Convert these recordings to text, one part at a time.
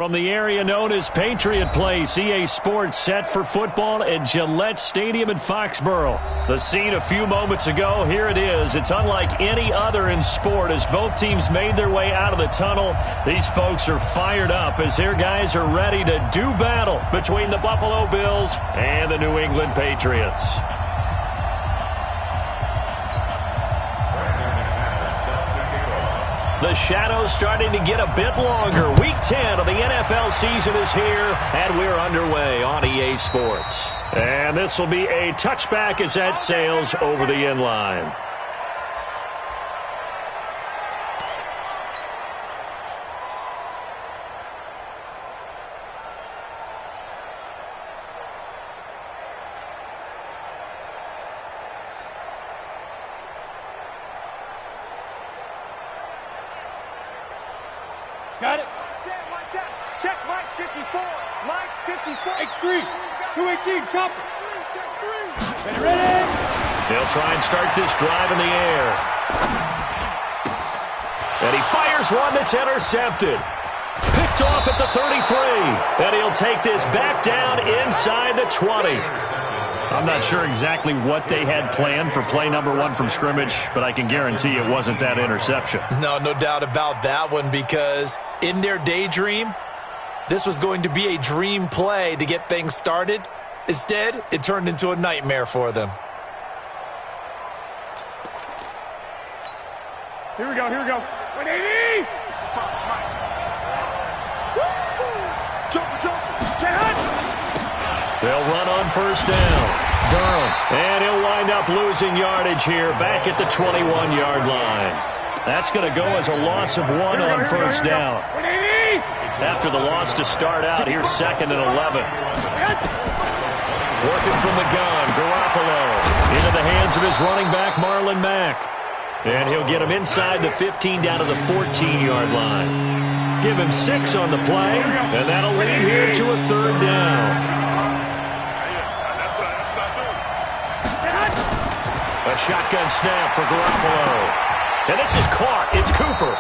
From the area known as Patriot Place, EA Sports set for football at Gillette Stadium in Foxborough. The scene a few moments ago, here it is. It's unlike any other in sport as both teams made their way out of the tunnel. These folks are fired up as their guys are ready to do battle between the Buffalo Bills and the New England Patriots. The shadow's starting to get a bit longer. Week 10 of the NFL season is here, and we're underway on EA Sports. And this will be a touchback as that sails over the end line. Got it. One set. Check Mike 54. Mike 54. X3. 218. Chopper. Check 3. Ready. They'll try and start this drive in the air. And he fires one that's intercepted. Picked off at the 33. And he'll take this back down inside the 20. I'm not sure exactly what they had planned for play number one from scrimmage, but I can guarantee it wasn't that interception. No doubt about that one, because in their daydream, this was going to be a dream play to get things started. Instead, it turned into a nightmare for them. Here we go. 180. Jump. They'll run on first down. Durham. And he'll wind up losing yardage here back at the 21-yard line. That's going to go as a loss of one on first down. After the loss to start out, here's 2nd and 11. Working from the gun, Garoppolo. Into the hands of his running back, Marlon Mack. And he'll get him inside the 15 down to the 14-yard line. Give him 6 on the play, and that'll lead here to a 3rd down. A shotgun snap for Garoppolo. And this is caught. It's Cooper.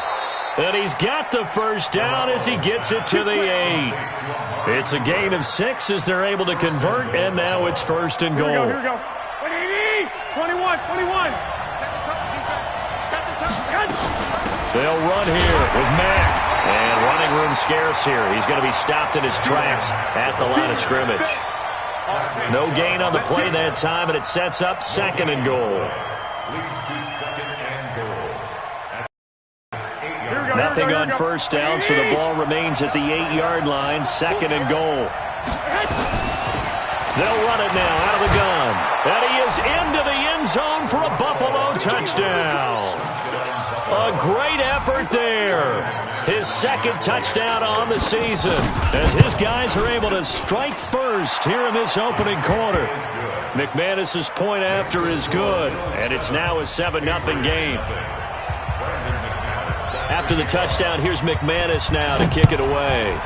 And he's got the first down as he gets it to the 8. It's a gain of 6 as they're able to convert, and now it's 1st and goal. Here we go. 180. 21. They'll run here with Mack. And running room scarce here. He's going to be stopped in his tracks at the line of scrimmage. No gain on the play that time, and it sets up 2nd and goal. Nothing on first down, so the ball remains at the 8-yard line, 2nd and goal. They'll run it now out of the gun. And he is into the end zone for a Buffalo touchdown. A great effort there. His 2nd touchdown on the season as his guys are able to strike first here in this opening quarter. McManus's point after is good, and it's now a 7-0 game. After the touchdown, here's McManus now to kick it away.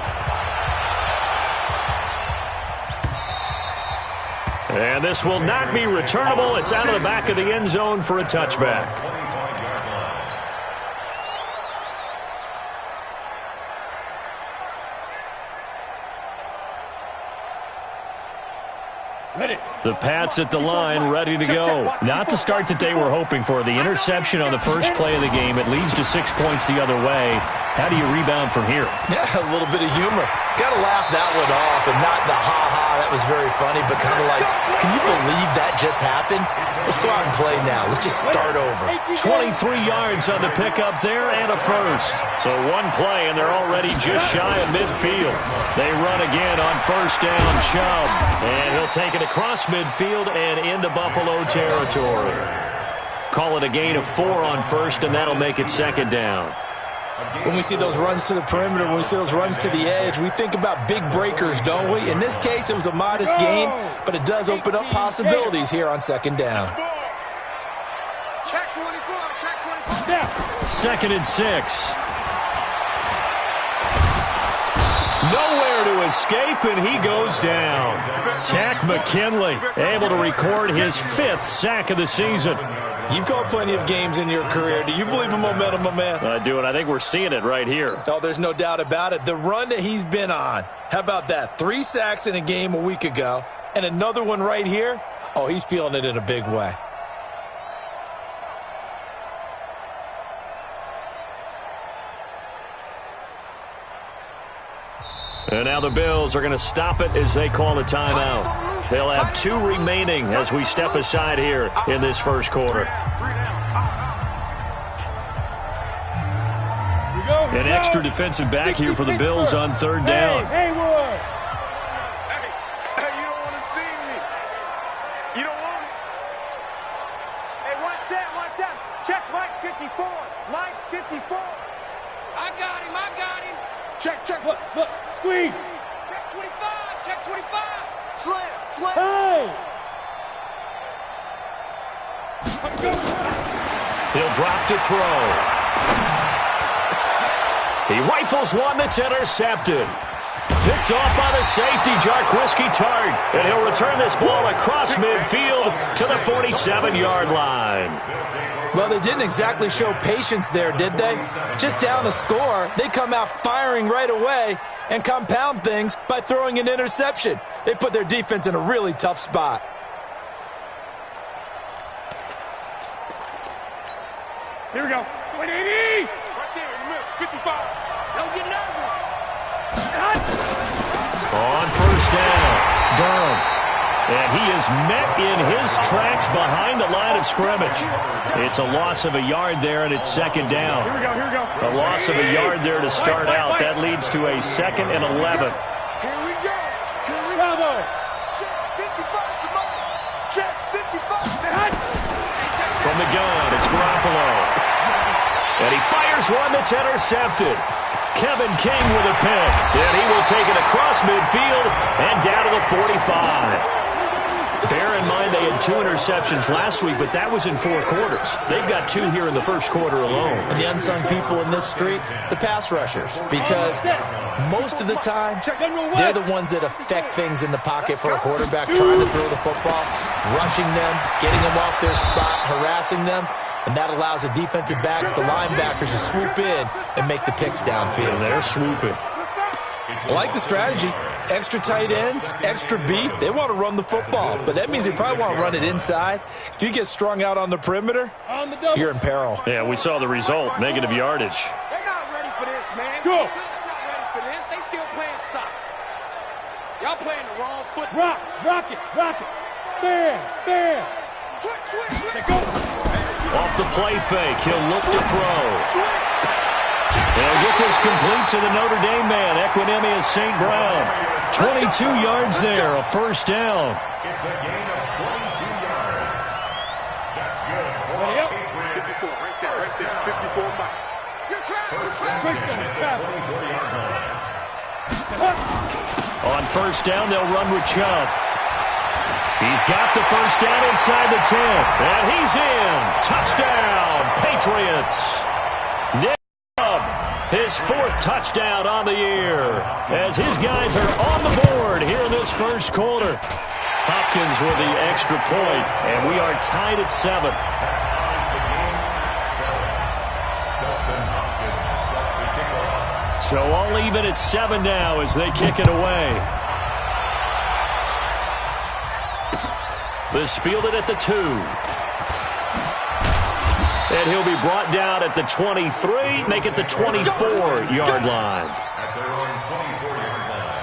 And this will not be returnable. It's out of the back of the end zone for a touchback. The Pats at the line, ready to go. Not the start that they were hoping for. The interception on the first play of the game. It leads to 6 points the other way. How do you rebound from here? Yeah, a little bit of humor. Got to laugh that one off, and not the ha-ha. That was very funny, but kind of like, can you believe that just happened? Let's go out and play now. Let's just start over. 23 yards on the pickup there and a first. So one play, and they're already just shy of midfield. They run again on first down, Chubb. And he'll take it across midfield and into Buffalo territory. Call it a gain of 4 on first, and that'll make it 2nd down. When we see those runs to the perimeter, when we see those runs to the edge, we think about big breakers, don't we? In this case, it was a modest gain, but it does open up possibilities here on 2nd down. Check 24. Check 24. 2nd and 6. Nowhere to escape, and he goes down. Tack McKinley able to record his 5th sack of the season. You've called plenty of games in your career. Do you believe in momentum, my man? I do, and I think we're seeing it right here. Oh, there's no doubt about it. The run that he's been on, how about that? 3 sacks in a game a week ago, and another one right here. Oh, he's feeling it in a big way. And now the Bills are going to stop it as they call a timeout. They'll have 2 remaining as we step aside here in this first quarter. An extra defensive back here for the Bills on 3rd down. Hey, Haywood! Hey, you don't want to see me. You don't want it. Hey, 1-7. Check Mike 54. Mike 54. I got him. Check. Look. Squeeze. Check 25. Check 25. Slam. Hey! He'll drop to throw. He rifles one that's intercepted. Picked off by the safety, Jarquiski Tart. And he'll return this ball across midfield to the 47-yard line. Well, they didn't exactly show patience there, did they? Just down a score, they come out firing right away and compound things by throwing an interception. They put their defense in a really tough spot. Here we go. 180! Right there, you missed. 55. Don't get nervous. On 1st down, Durham. And he is met in his tracks behind the line of scrimmage. It's a loss of a yard there, and it's 2nd down. Here we go. A loss of a yard there to start out. That leads to a 2nd and 11. Here we go. Bravo! Check 55, come on. Check 55. From the gun, it's Garoppolo. And he fires one that's intercepted. Kevin King with a pick. And he will take it across midfield and down to the 45. Bear in mind they had 2 interceptions last week, but that was in 4 quarters. They've got 2 here in the first quarter alone. And the unsung people in this street, the pass rushers. Because most of the time, they're the ones that affect things in the pocket for a quarterback, trying to throw the football, rushing them, getting them off their spot, harassing them. And that allows the defensive backs, the linebackers, to swoop in and make the picks downfield. And they're swooping. I like the strategy. Extra tight ends, extra beef. They want to run the football, but that means they probably want to run it inside. If you get strung out on the perimeter, you're in peril. Yeah, we saw the result, negative yardage. They're not ready for this, man. Go. They're not ready for this. They still playing soccer. Y'all playing the wrong Rock football. it. Bam. Switch. Go. Off the play fake, he'll look to throw. They'll get this complete to the Notre Dame man, Equinemius St. Brown. 22 yards there, a 1st down. It's a gain of 22 yards. That's good. 54, right there. 54, Mike. First down at the 24-yard line. On 1st down, they'll run with Chubb. He's got the 1st down inside the 10. And he's in. Touchdown, Patriots. Nick Chubb, his 4th touchdown on the year. As his guys are on the board here in this first quarter. Hopkins with the extra point, and we are tied at 7. So all even at 7 now as they kick it away. This fielded at the 2. And he'll be brought down at the 23, make it the 24-yard line. At their own 24-yard line.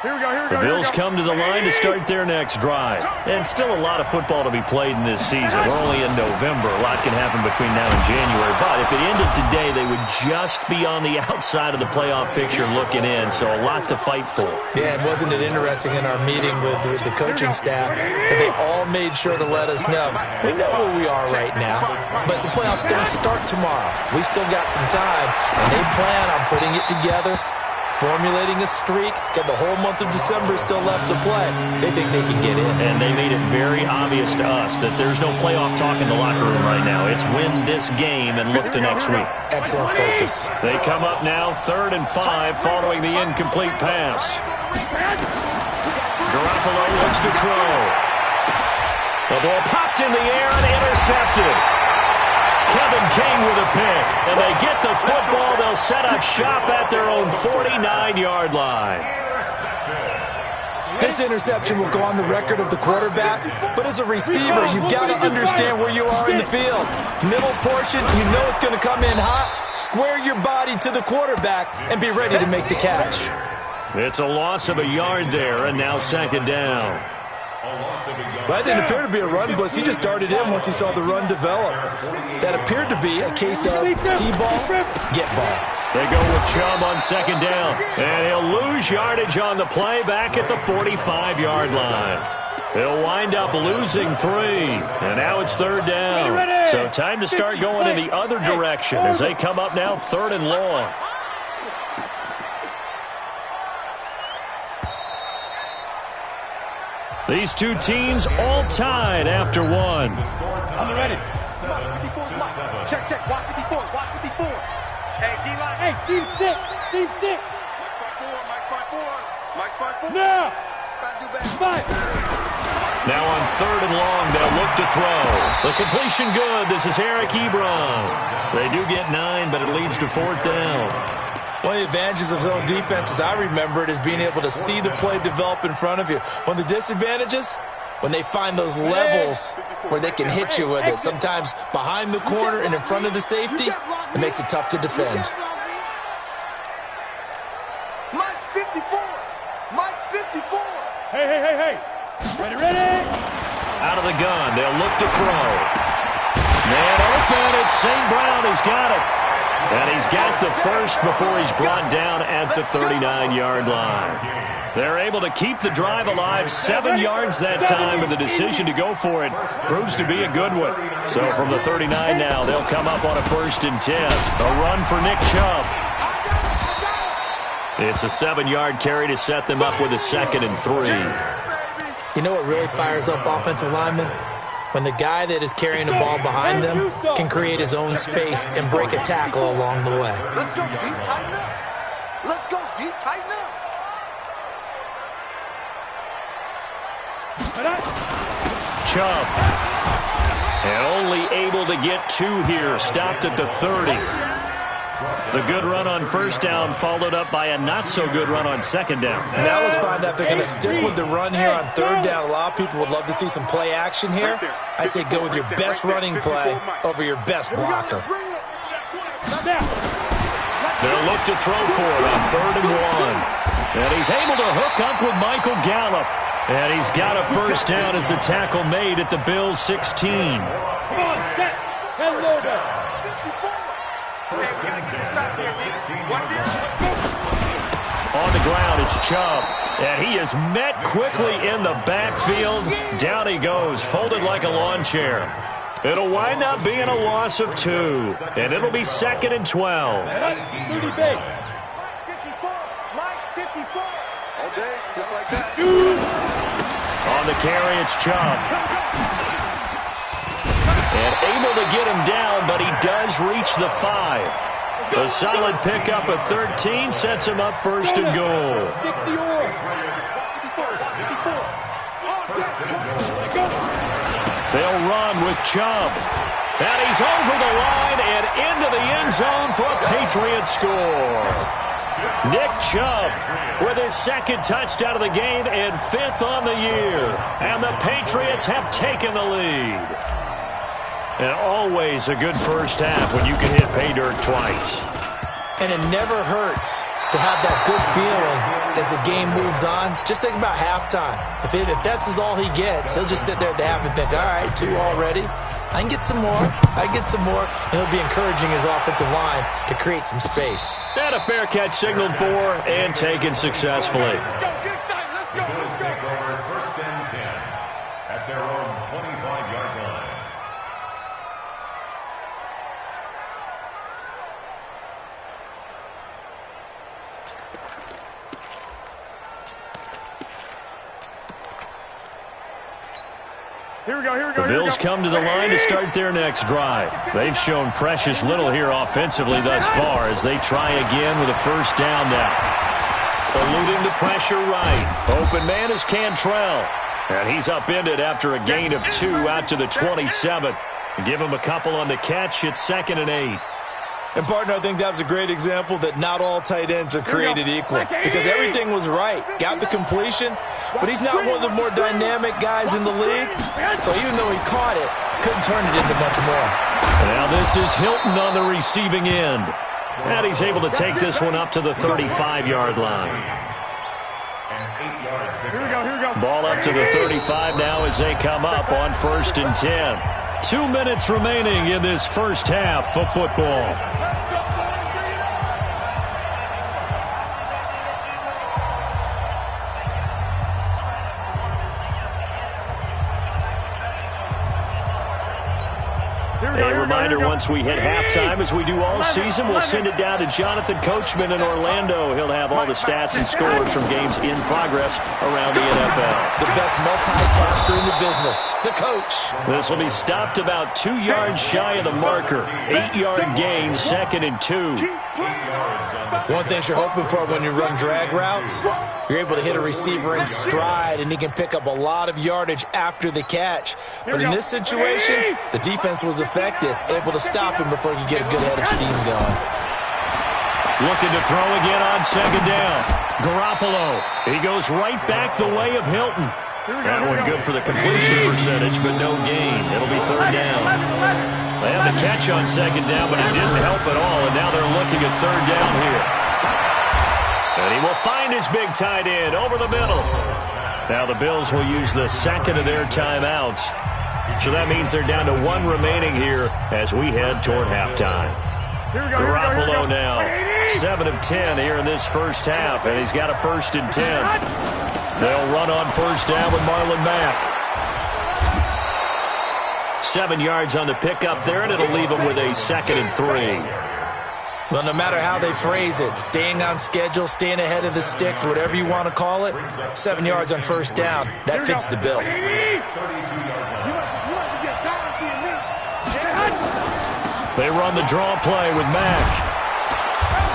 Here we go. The Bills come to the line to start their next drive. And still a lot of football to be played in this season. We're only in November. A lot can happen between now and January. But if it ended today, they would just be on the outside of the playoff picture looking in. So a lot to fight for. Yeah, and wasn't it interesting in our meeting with the coaching staff that they all made sure to let us know, we know where we are right now, but the playoffs don't start tomorrow. We still got some time, and they plan on putting it together formulating a streak, got the whole month of December still left to play. They think they can get in. And they made it very obvious to us that there's no playoff talk in the locker room right now. It's win this game and look to next week. Excellent focus. They come up now 3rd and 5 following the incomplete pass. Garoppolo looks to throw. The ball popped in the air and intercepted. Kevin King with a pick, and they get the football. They'll set up shop at their own 49-yard line. This interception will go on the record of the quarterback, but as a receiver, you've got to understand where you are in the field. Middle portion, you know it's going to come in hot. Square your body to the quarterback and be ready to make the catch. It's a loss of a yard there, and now 2nd down. Well, that didn't appear to be a run blitz. He just darted in once he saw the run develop. That appeared to be a case of see ball, get ball. They go with Chubb on 2nd down, and he'll lose yardage on the play back at the 45-yard line. He'll wind up losing 3, and now it's 3rd down. So time to start going in the other direction as they come up now 3rd and long. These two teams all tied after 1. I'm ready. Check, check. Watch 54. Watch 54. Hey, D-line. Hey, seam 6. Seam 6. Mike 5-4. Mike 5-4. Now. Now on 3rd and long, they'll look to throw. The completion good. This is Eric Ebron. They do get 9, but it leads to 4th down. One of the advantages of zone defense, as I remember it, is being able to see the play develop in front of you. One of the disadvantages, when they find those levels where they can hit you with it, sometimes behind the corner and in front of the safety, it makes it tough to defend. Mike's 54. Mike's 54. Hey. Ready. Out of the gun, they'll look to throw. Man open, it's St. Brown. He's got it. And he's got the first before he's brought down at the 39-yard line. They're able to keep the drive alive, 7 yards that time, and the decision to go for it proves to be a good one. So from the 39 now, they'll come up on a 1st and 10. A run for Nick Chubb. It's a 7-yard carry to set them up with a 2nd and 3. You know what really fires up offensive linemen? When the guy that is carrying the ball behind them can create his own space and break a tackle along the way. Let's go deep, tighten up. Let's go deep, tighten up. Chubb. And only able to get 2 here. Stopped at the 30. The good run on 1st down followed up by a not-so-good run on 2nd down. Now let's find out if they're going to stick with the run here on 3rd down. A lot of people would love to see some play action here. I say go with your best running play over your best blocker. They'll look to throw for it on 3rd and 1. And he's able to hook up with Michael Gallup. And he's got a 1st down as the tackle made at the Bills' 16. Come on, set. 10 loader. On the ground, it's Chubb. And he is met quickly in the backfield. Down he goes, folded like a lawn chair. It'll wind up being a loss of 2. And it'll be 2nd and 12. 30 base. Mike 54. All day, just like that. On the carry, it's Chubb. And able to get him down, but he does reach the 5. A solid pickup at 13 sets him up 1st and goal. They'll run with Chubb. And he's over the line and into the end zone for a Patriot score. Nick Chubb with his 2nd touchdown of the game and 5th on the year. And the Patriots have taken the lead. And always a good first half when you can hit pay dirt twice. And it never hurts to have that good feeling as the game moves on. Just think about halftime. If that's all he gets, he'll just sit there at the half and think, all right, 2 already. I can get some more. I get some more. And he'll be encouraging his offensive line to create some space. And a fair catch signaled for and taken successfully. Bills take over 1st and 10 at their own 25-yard line. The Bills come to the line to start their next drive. They've shown precious little here offensively thus far as they try again with a first down now. Eluding the pressure right. Open man is Cantrell. And he's upended after a gain of 2 out to the 27. Give him a couple on the catch. It's 2nd and 8. And, partner, I think that was a great example that not all tight ends are created equal. Because everything was right. Got the completion, but he's not one of the more dynamic guys in the league. So even though he caught it, couldn't turn it into much more. Now this is Hilton on the receiving end. And he's able to take this one up to the 35-yard line. Ball up to the 35 now as they come up on 1st and 10. 2 minutes remaining in this first half of football. A reminder, once we hit halftime, as we do all season, we'll send it down to Jonathan Coachman in Orlando. He'll have all the stats and scores from games in progress around the NFL. The best multitasker in the business, the coach. This will be stopped about 2 yards shy of the marker. 8-yard gain, 2nd and 2. One thing you're hoping for when you run drag routes, you're able to hit a receiver in stride, and he can pick up a lot of yardage after the catch. But in this situation, the defense was effective, able to stop him before he could get a good head of steam going. Looking to throw again on 2nd down. Garoppolo. He goes right back the way of Hilton. That one good for the completion percentage, but no gain. It'll be 3rd down. They had the catch on 2nd down, but it didn't help at all, and now they're looking at 3rd down here. And he will find his big tight end over the middle. Now the Bills will use the 2nd of their timeouts. So that means they're down to 1 remaining here as we head toward halftime. Garoppolo now, 7 of 10 here in this first half, and he's got a 1st and 10. They'll run on 1st down with Marlon Mack. 7 yards on the pickup there, and it'll leave them with a 2nd and 3. Well, no matter how they phrase it, staying on schedule, staying ahead of the sticks, whatever you want to call it, 7 yards on 1st down, that fits the bill. They run the draw play with Mack.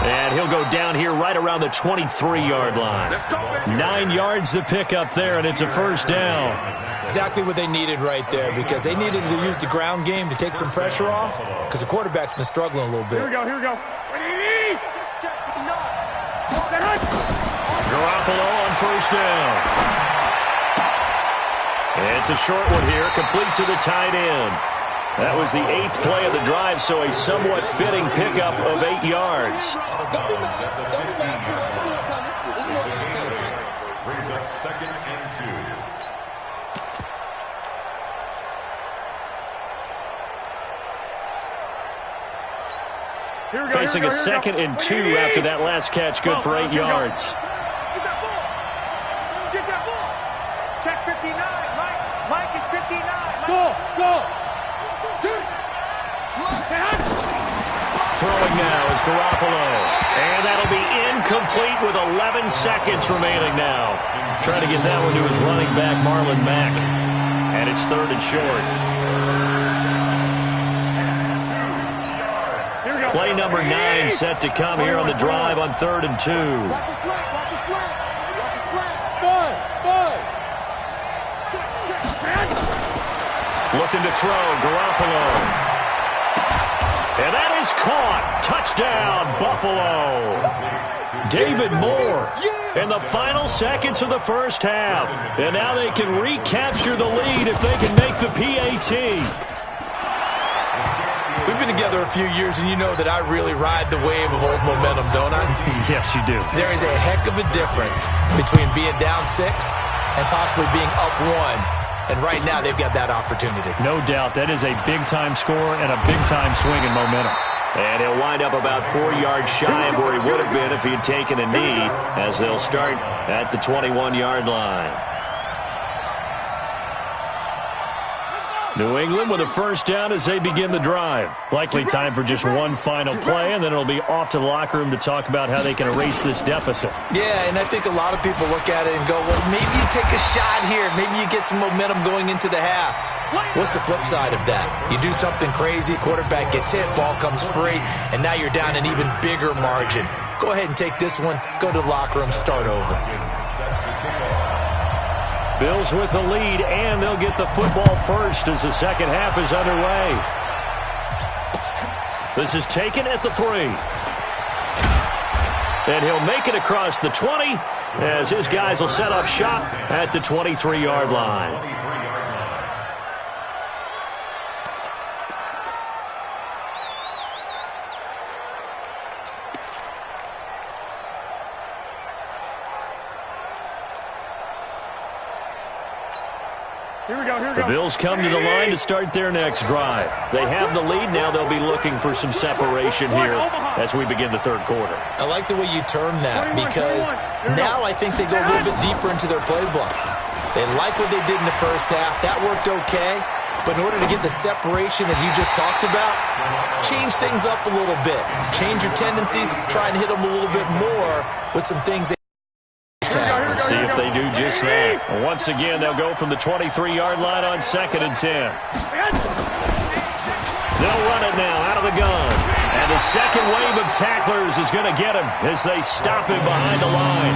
And he'll go down here right around the 23-yard line. 9 yards to pick up there, and it's a 1st down. Exactly what they needed right there, because they needed to use the ground game to take some pressure off, because the quarterback's been struggling a little bit. Here we go. Garoppolo on 1st down. It's a short one here, complete to the tight end. That was the 8th play of the drive, so a somewhat fitting pickup of 8 yards. Brings up 2nd and 2. Facing a 2nd and 2 after that last catch, good for 8 yards. Get that ball. Get that ball. Check 59. Mike is 59. Go. Throwing now is Garoppolo. And that'll be incomplete with 11 seconds remaining now. Trying to get that one to his running back, Marlon Mack. And it's 3rd and short. Play number 9 set to come here on the drive on 3rd and 2. Watch the slant. Looking to throw, Garoppolo. And that is caught. Touchdown, Buffalo. David Moore in the final seconds of the first half. And now they can recapture the lead if they can make the PAT. We've been together a few years, and you know that I really ride the wave of old momentum, don't I? Yes, you do. There is a heck of a difference between being down 6 and possibly being up 1. And right now, they've got that opportunity. No doubt. That is a big-time score and a big-time swing in momentum. And he'll wind up about 4 yards shy of where he would have been if he had taken a knee, as they'll start at the 21-yard line. New England with a 1st down as they begin the drive. Likely time for just one final play, and then it'll be off to the locker room to talk about how they can erase this deficit. Yeah, and I think a lot of people look at it and go, well, maybe you take a shot here. Maybe you get some momentum going into the half. What's the flip side of that? You do something crazy, quarterback gets hit, ball comes free, and now you're down an even bigger margin. Go ahead and take this one, go to the locker room, start over. Bills with the lead, and they'll get the football first as the second half is underway. This is taken at the 3. And he'll make it across the 20 as his guys will set up shop at the 23-yard line. The Bills come to the line to start their next drive. They have the lead. Now they'll be looking for some separation here as we begin the third quarter. I like the way you term that because now I think they go a little bit deeper into their playbook. They like what they did in the first half. That worked okay. But in order to get the separation that you just talked about, change things up a little bit. Change your tendencies. Try and hit them a little bit more with some things they Let's see if they do just that. Once again, they'll go from the 23-yard line on 2nd and 10. They'll run it now out of the gun. And the second wave of tacklers is going to get him as they stop him behind the line.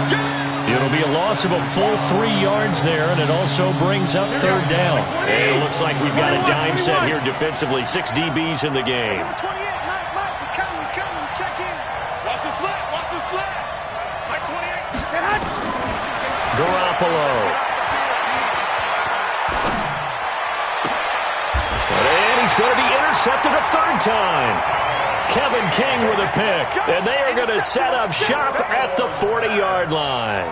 It'll be a loss of a full 3 yards there, and it also brings up third down. And it looks like we've got a dime set here defensively. 6 DBs in the game. He's coming. Check in. Watch the slap. Mike 28. Garoppolo. And he's going to be intercepted a third time. Kevin King with a pick. And they are going to set up shop at the 40-yard line.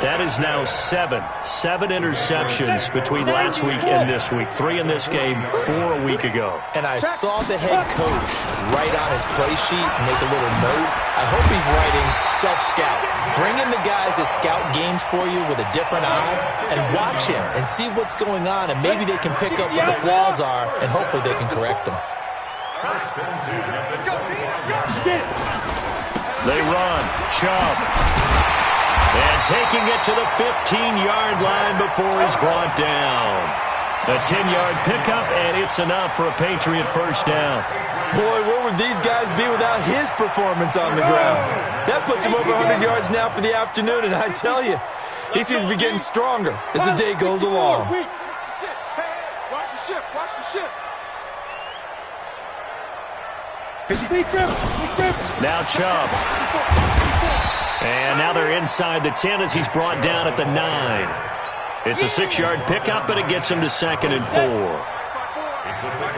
That is now 7 interceptions between last week and this week. 3 in this game, 4 a week ago. And I saw the head coach write on his play sheet, make a little note. I hope he's writing self-scout. Bring in the guys that scout games for you with a different eye and watch him and see what's going on, and maybe they can pick up what the flaws are, and hopefully they can correct them. They run. Chubb. And taking it to the 15-yard line before he's brought down. A 10-yard pickup, and it's enough for a Patriot first down. Boy, where would these guys be without his performance on the ground? That puts him over 100 yards now for the afternoon, and I tell you, he seems to be getting stronger as the day goes along. Hey, watch the ship. Now Chubb. And now they're inside the 10 as he's brought down at the 9. It's a 6-yard pickup, but it gets him to 2nd and 4.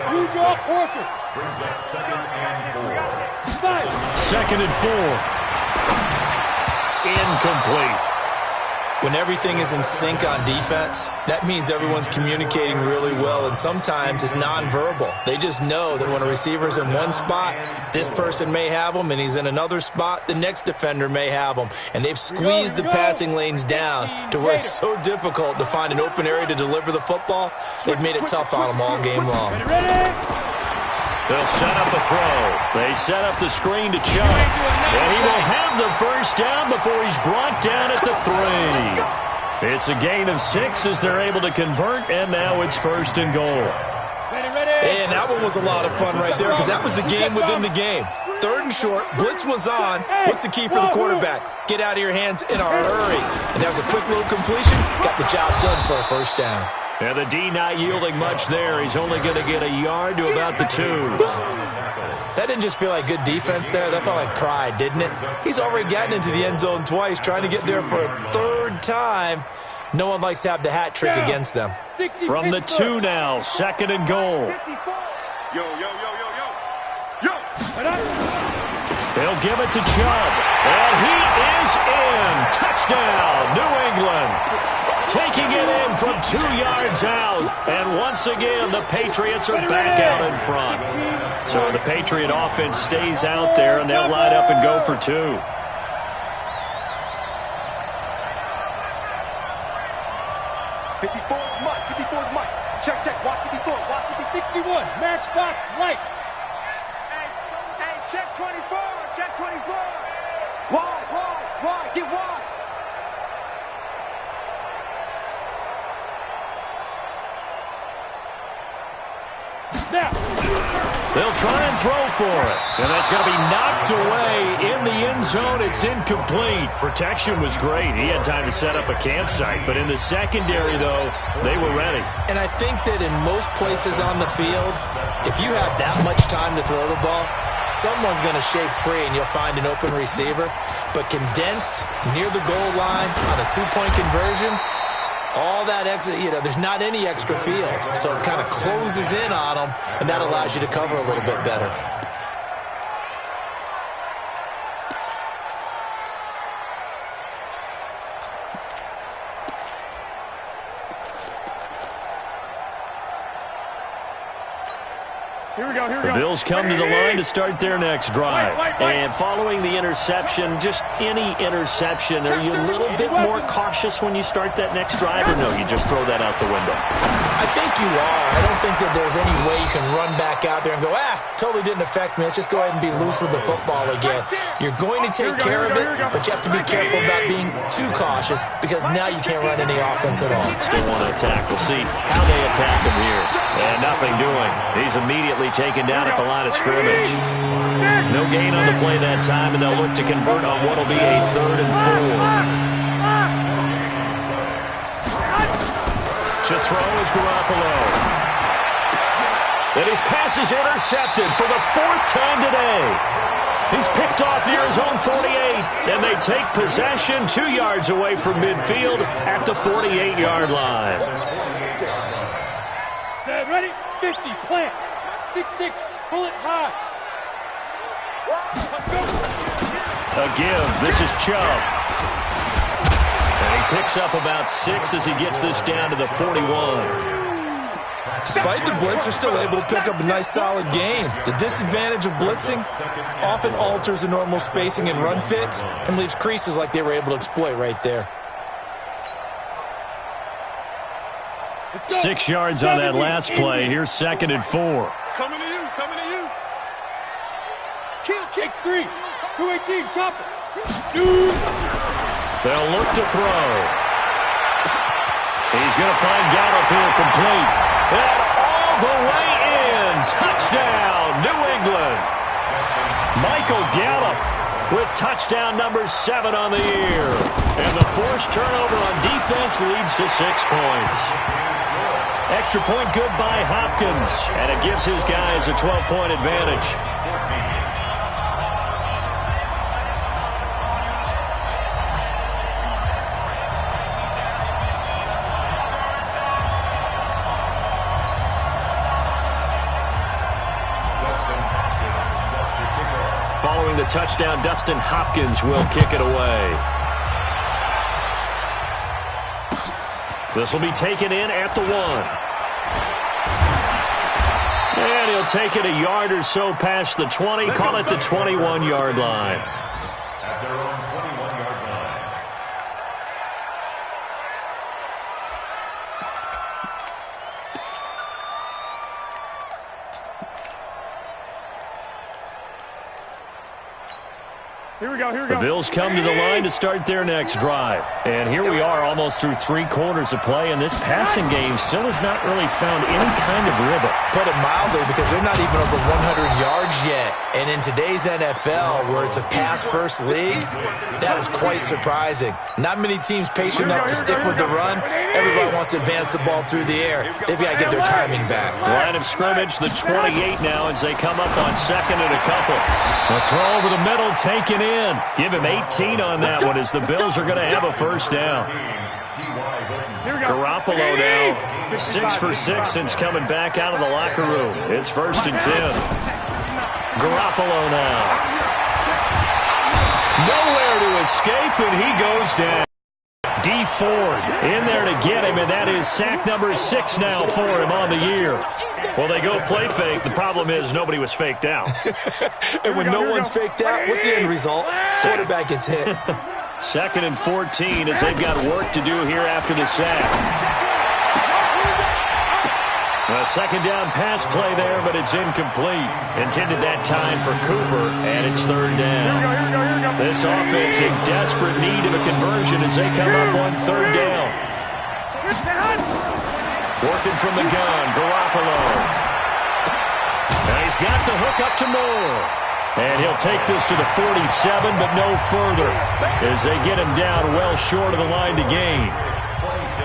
Brings up 2nd and 4. 2nd and 4. Incomplete. When everything is in sync on defense, that means everyone's communicating really well, and sometimes it's nonverbal. They just know that when a receiver's in one spot, this person may have him, and he's in another spot, the next defender may have him. And they've squeezed the passing lanes down to where it's so difficult to find an open area to deliver the football. They've made it tough on them all game long. They'll set up a throw. They set up the screen to Chubb. And he will have the first down before he's brought down at the 3. It's a gain of 6 as they're able to convert, and now it's 1st and goal. And that one was a lot of fun right there because that was the game within the game. 3rd and short, blitz was on. What's the key for the quarterback? Get out of your hands in a hurry. And that was a quick little completion. Got the job done for a first down. And the D not yielding much there. He's only going to get a yard to about the 2. That didn't just feel like good defense there. That felt like pride, didn't it? He's already gotten into the end zone twice, trying to get there for a 3rd time. No one likes to have the hat trick against them. From the 2 now, 2nd and goal. Yo. They'll give it to Chubb. And he is in. Touchdown, New England. Taking it in from 2 yards out. And once again, the Patriots are back out in front. So the Patriot offense stays out there, and they'll line up and go for 2. Check. Watch 54. Watch 61. Matchbox lights. Hey, check 24. Check 24. Wide. Get wide. They'll try and throw for it. And that's going to be knocked away in the end zone. It's incomplete. Protection was great. He had time to set up a campsite. But in the secondary, though, they were ready. And I think that in most places on the field, if you have that much time to throw the ball, someone's going to shake free and you'll find an open receiver. But condensed near the goal line on a two-point conversion, all that extra, there's not any extra field. So it kind of closes in on them, and that allows you to cover a little bit better. The Bills come to the line to start their next drive. And following the interception, just any interception, are you a little bit more cautious when you start that next drive, or no, you just throw that out the window? I think you are. I don't think that there's any way you can run back out there and go, totally didn't affect me. Let's just go ahead and be loose with the football again. You're going to take care of it, but you have to be careful about being too cautious because now you can't run any offense at all. Still want to attack. We'll see how they attack him here. And nothing doing. He's immediately taken down at the line of scrimmage. No gain on the play that time, and they'll look to convert on what will be a 3rd and 4. To throw is Garoppolo. And his pass is intercepted for the 4th time today. He's picked off near his own 48, and they take possession 2 yards away from midfield at the 48-yard line. Set, ready, 50, plant, 6-6, pull it high. A give. This is Chubb. And he picks up about 6 as he gets this down to the 41. Despite the blitz, they're still able to pick up a nice, solid gain. The disadvantage of blitzing often alters the normal spacing and run fits and leaves creases like they were able to exploit right there. 6 yards on that last play. Here's 2nd and 4. Coming to you, coming to you. Kick 3, 218, chopper. They'll look to throw. He's going to find Gallup here complete. And all the way in. Touchdown, New England. Michael Gallup with touchdown number 7 on the year. And the forced turnover on defense leads to 6 points. Extra point good by Hopkins. And it gives his guys a 12-point advantage. Following the touchdown, Dustin Hopkins will kick it away. This will be taken in at the 1. And he'll take it a yard or so past the 20, call it the 21-yard line. At their own 21-yard line. Here we go. The Bills come to the line to start their next drive. And here we are almost through 3 quarters of play, and this passing game still has not really found any kind of rhythm. Put it mildly, because they're not even over 100 yards yet. And in today's NFL, where it's a pass-first league, that is quite surprising. Not many teams patient enough to stick with the run. Everybody wants to advance the ball through the air. They've got to get their timing back. Line of scrimmage, the 28 now as they come up on 2nd and a couple. The throw over the middle, taken in. Give him 18 on that one as the Bills are going to have a first down. Garoppolo now, 6 for 6 since coming back out of the locker room. It's 1st and 10. Garoppolo now. Nowhere to escape, and he goes down. D. Ford in there to get him, and that is sack number 6 now for him on the year. Well, they go play fake. The problem is nobody was faked out. And when no one's faked out, what's the end result? Quarterback gets hit. 2nd and 14 as they've got work to do here after the sack. A 2nd down pass play there, but it's incomplete. Intended that time for Cooper, and it's 3rd down. This offense in desperate need of a conversion as they come up on 3rd down. Working from the gun, Garoppolo. And he's he's got the hook up to Moore. And he'll take this to the 47, but no further as they get him down well short of the line to gain.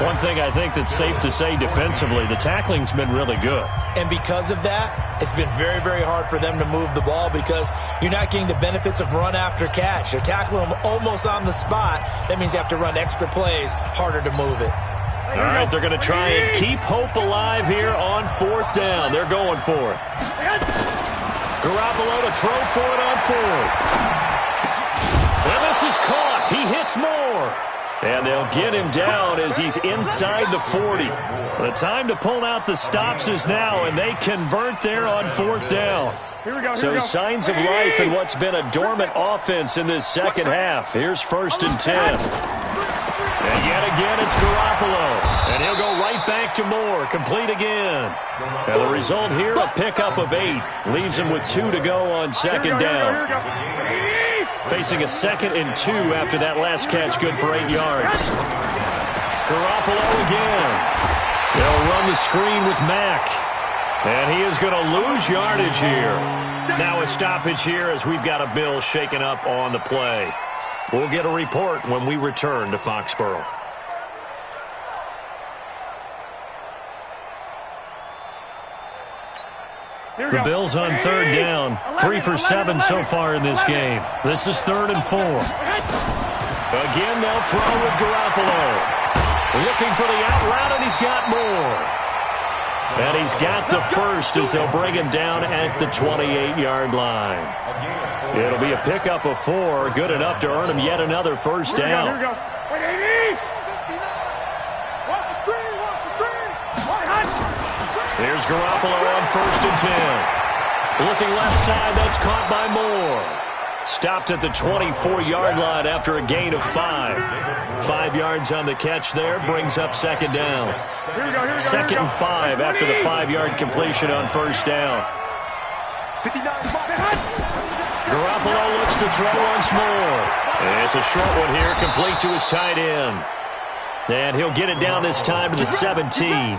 One thing I think that's safe to say defensively, the tackling's been really good. And because of that, it's been very, very hard for them to move the ball because you're not getting the benefits of run after catch. They're tackling them almost on the spot. That means you have to run extra plays, harder to move it. All right, they're going to try and keep hope alive here on 4th down. They're going for it. Garoppolo to throw for it on 4th. And this is caught. He hits Moore. And they'll get him down as he's inside the 40. The time to pull out the stops is now, and they convert there on 4th down. So signs of life in what's been a dormant offense in this second half. Here's 1st and 10. And yet again, it's Garoppolo. And he'll go right back to Moore. Complete again. And the result here, a pickup of 8. Leaves him with 2 to go on 2nd down. Facing a 2nd and 2 after that last catch, good for 8 yards. Garoppolo again. They'll run the screen with Mack. And he is going to lose yardage here. Now a stoppage here as we've got a Bill shaken up on the play. We'll get a report when we return to Foxborough. The Bills on 3rd down. 3 for 7 so far in this game. This is 3rd and 4. Again, they'll throw with Garoppolo. Looking for the out route, and he's got more. And he's got the first as they'll bring him down at the 28-yard line. It'll be a pickup of 4, good enough to earn him yet another 1st down. Here's Garoppolo on 1st and 10. Looking left side, that's caught by Moore. Stopped at the 24-yard line after a gain of 5. 5 yards on the catch there, brings up 2nd down. 2nd and 5 after the 5-yard completion on 1st down. Garoppolo looks to throw once more. And it's a short one here, complete to his tight end. And he'll get it down this time to the 17.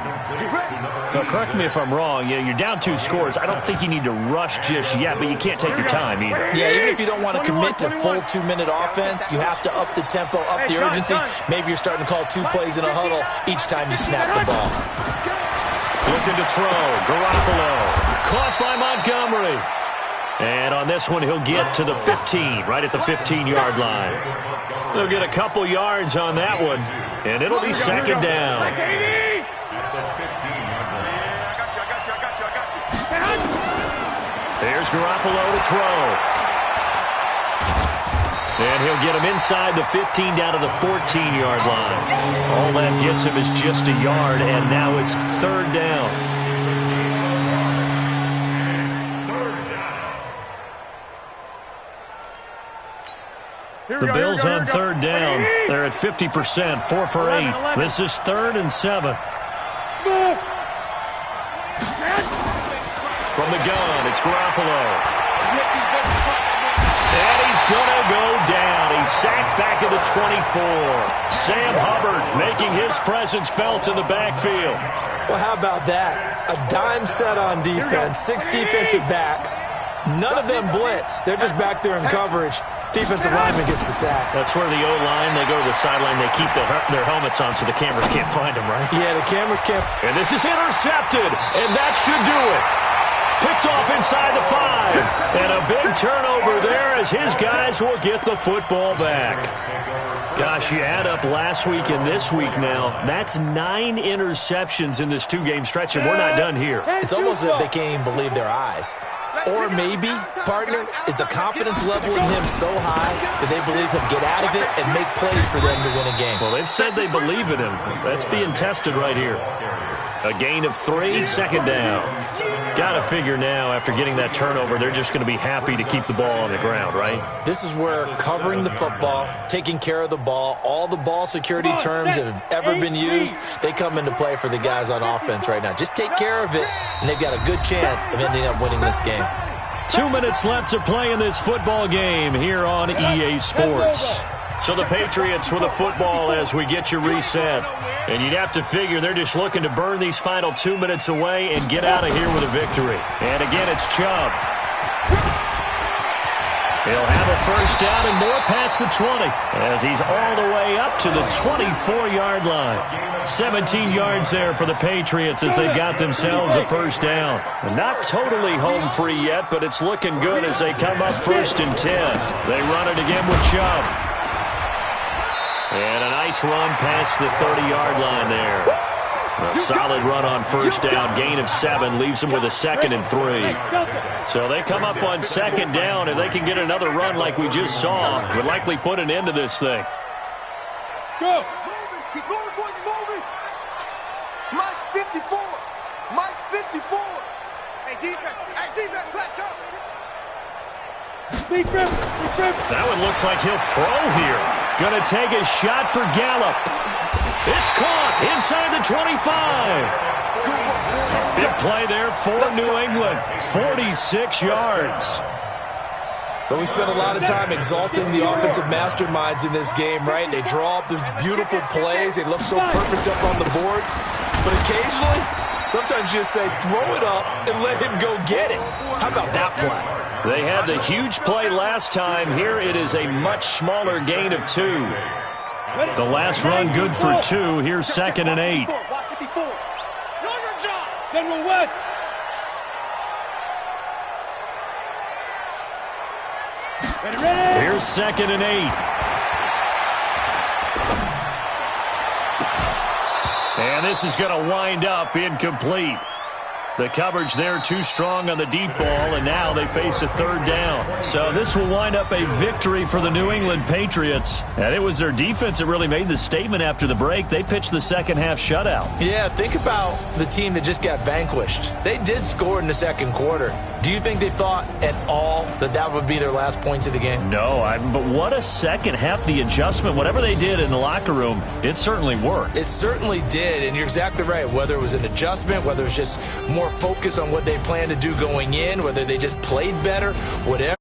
Now, correct me if I'm wrong. You're down 2 scores. I don't think you need to rush just yet, but you can't take your time either. Yeah, even if you don't want to commit to full 2-minute offense, you have to up the tempo, up the urgency. Maybe you're starting to call 2 plays in a huddle each time you snap the ball. Looking to throw. Garoppolo. Caught by Montgomery. And on this one, he'll get to the 15, right at the 15-yard line. He'll get a couple yards on that one, and it'll be 2nd down. There's Garoppolo to throw. And he'll get him inside the 15 down to the 14-yard line. All that gets him is just a yard, and now it's 3rd down. The Bills on 3rd down. They're at 50%, 4 for 8. This is 3rd and 7. From the gun, it's Garoppolo. And he's going to go down. He's sacked back at the 24. Sam Hubbard making his presence felt in the backfield. Well, how about that? A dime set on defense, 6 defensive backs. None of them blitz. They're just back there in coverage. Defensive lineman gets the sack. That's where the O-line, they go to the sideline, they keep their helmets on so the cameras can't find them, right? Yeah, the cameras can't. And this is intercepted, and that should do it. Picked off inside the 5. And a big turnover there as his guys will get the football back. Gosh, you add up last week and this week now, that's 9 interceptions in this 2-game stretch, and we're not done here. It's almost as if they can't even believe their eyes. Or maybe, partner, is the confidence level in him so high that they believe he'll get out of it and make plays for them to win a game. Well, they've said they believe in him. That's being tested right here. A gain of 3, 2nd down. Got to figure now, after getting that turnover, they're just going to be happy to keep the ball on the ground, right? This is where covering the football, taking care of the ball, all the ball security terms that have ever been used, they come into play for the guys on offense right now. Just take care of it, and they've got a good chance of ending up winning this game. 2 minutes left to play in this football game here on EA Sports. So the Patriots with the football as we get you reset. And you'd have to figure they're just looking to burn these final 2 minutes away and get out of here with a victory. And again, it's Chubb. He'll have a first down and more past the 20 as he's all the way up to the 24-yard line. 17 yards there for the Patriots as they've got themselves a first down. Not totally home free yet, but it's looking good as they come up 1st and 10. They run it again with Chubb. And a nice run past the 30-yard line there. A solid run on first down. Gain of 7 leaves them with a 2nd and 3. So they come up on 2nd down. If they can get another run like we just saw, would likely put an end to this thing. Go. He's moving, boys, he's moving. Mike's 54. Mike's 54. Hey, defense, let's go. That one looks like he'll throw here. Going to take a shot for Gallup. It's caught inside the 25. Big play there for New England. 46 yards. But we spent a lot of time exalting the offensive masterminds in this game, right? They draw up these beautiful plays. They look so perfect up on the board. But occasionally, sometimes you just say, throw it up and let him go get it. How about that play? They had the huge play last time. Here it is a much smaller gain of 2. The last run good for 2. Here's 2nd and 8. General West. Here's 2nd and 8. And this is going to wind up incomplete. The coverage there too strong on the deep ball, and now they face a 3rd down. So this will wind up a victory for the New England Patriots. And it was their defense that really made the statement after the break. They pitched the second half shutout. Yeah, think about the team that just got vanquished. They did score in the 2nd quarter. Do you think they thought at all that that would be their last points of the game? No, but what a second half. The adjustment, whatever they did in the locker room, it certainly worked. It certainly did, and you're exactly right. Whether it was an adjustment, whether it was just more focus on what they planned to do going in, whether they just played better, whatever.